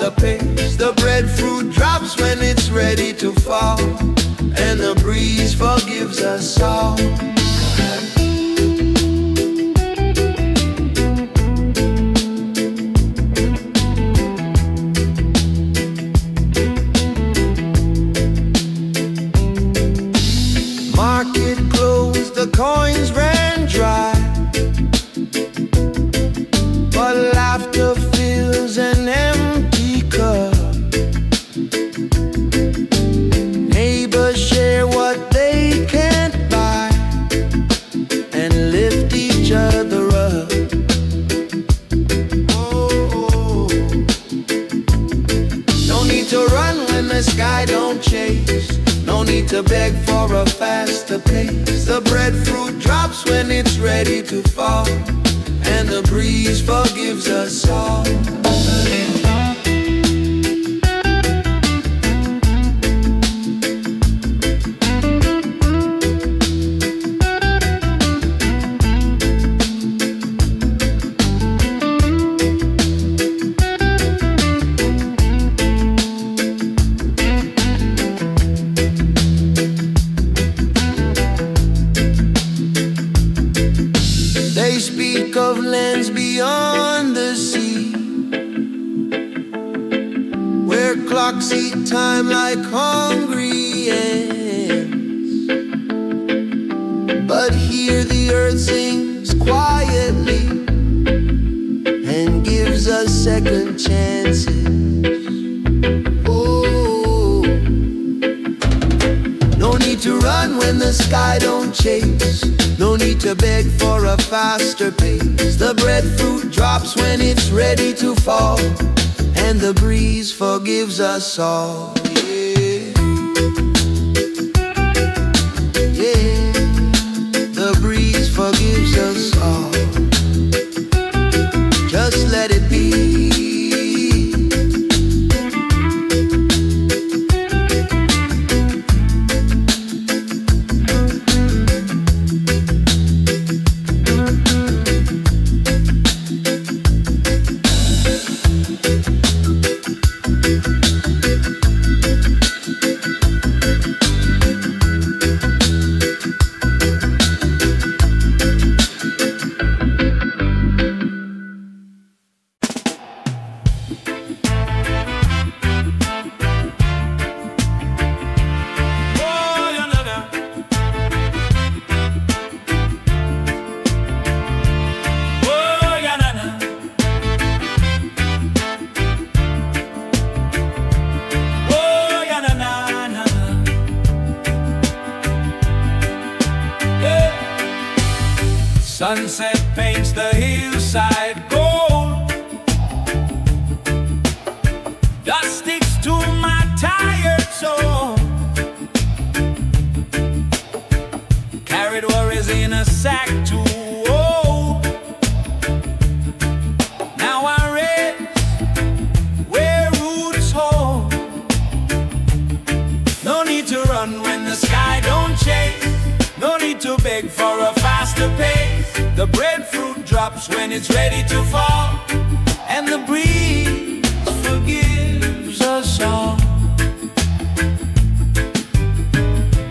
the pace. The breadfruit drops when it's ready to fall, and the breeze forgives us all. Market closed, the coins ran dry, but laughter fills an empty cup. Neighbors share what they can't buy and lift each other up. Oh, no need to run when the sky don't chase. No need to beg for a faster pace. The breadfruit drops when it's ready to fall, and the breeze forgives us all. They speak of lands beyond the sea, where clocks eat time like hungry ants. But here the earth sings quietly and gives us second chances. Oh, no need to run when the sky don't chase. No need to beg for a faster pace. The breadfruit drops when it's ready to fall, and the breeze forgives us all. Yeah, yeah, the breeze forgives us all. Just let it be. Sunset paints the hillside gold. Dust sticks to my tired soul. Carried worries in a sack too old. Now I rest where roots hold. No need to run when the sky don't chase. No need to beg for a faster pace. The breadfruit drops when it's ready to fall, and the breeze forgives us all.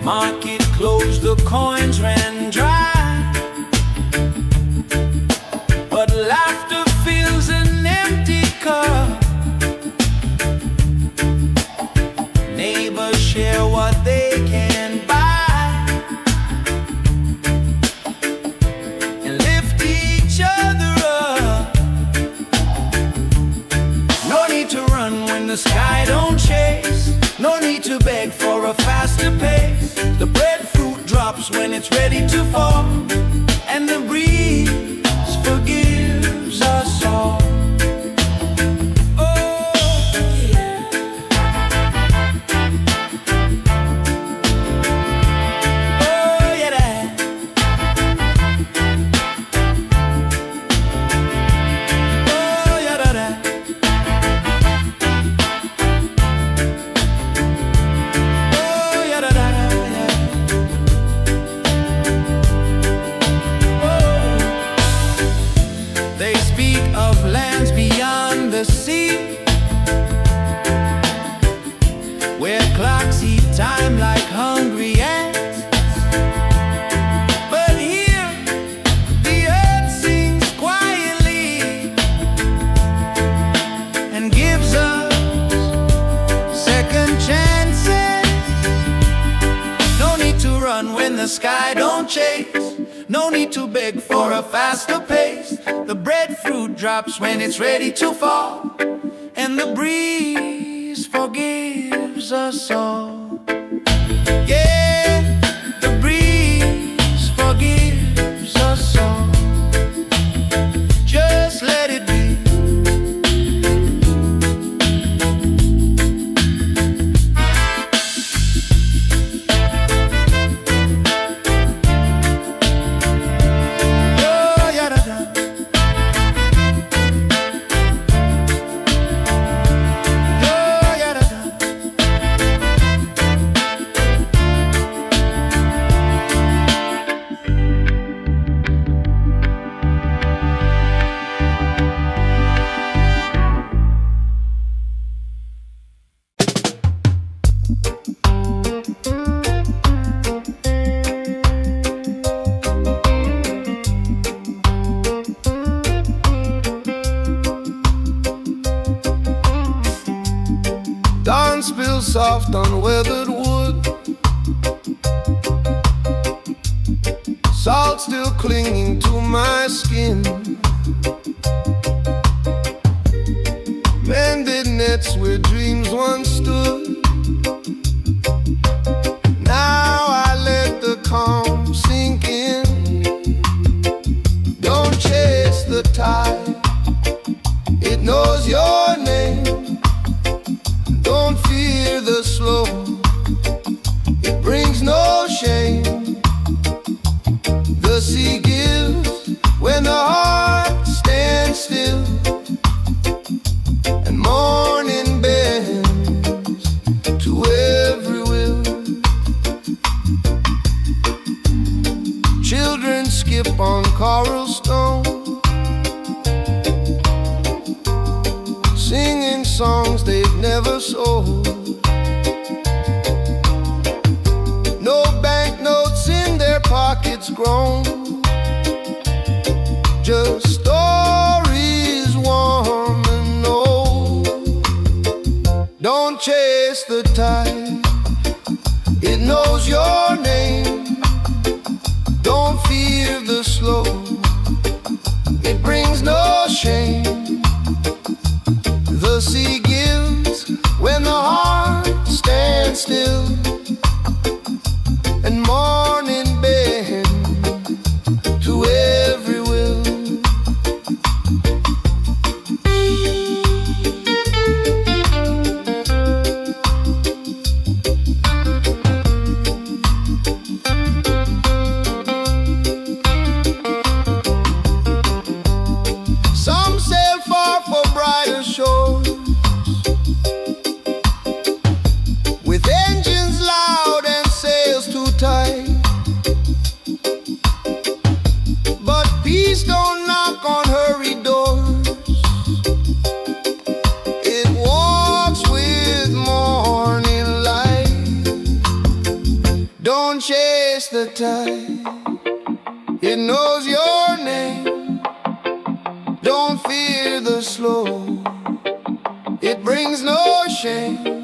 Market closed, the coins ran dry, but laughter fills an empty cup. Neighbors share what they can buy, the sky don't chase. No need to beg for a faster pace. The breadfruit drops when it's ready to fall, and the breeze forgives us all. time like hungry ants. But here the earth sings quietly and gives us second chances. No need to run when the sky don't chase. No need to beg for a faster pace. The breadfruit drops when it's ready to fall, and the breeze forgives us all. Yeah, the breeze forgives us all. Just let it be. Dawn spills soft on weathered wood, salt still clinging to my skin. Mended nets where dreams once stood. Now I let the calm sink in. Don't chase the tide, it knows your name. Don't fear the slow, it brings no shame. The sea gives when the heart stands still, and morning bends to every will. Children skip on coral stone, singing songs they've never sold. No banknotes in their pockets grown, just stories warm and old. Don't chase the tide, it knows your name. Don't fear the slow, it brings no shame. The sea gives when the heart stands still, and morning bends to every will. Some sail far for brighter shores, with engines loud and sails too tight. But peace don't knock on hurried doors, it walks with morning light. Don't chase the tide, it knows your name. Don't fear the slow, it brings no shame.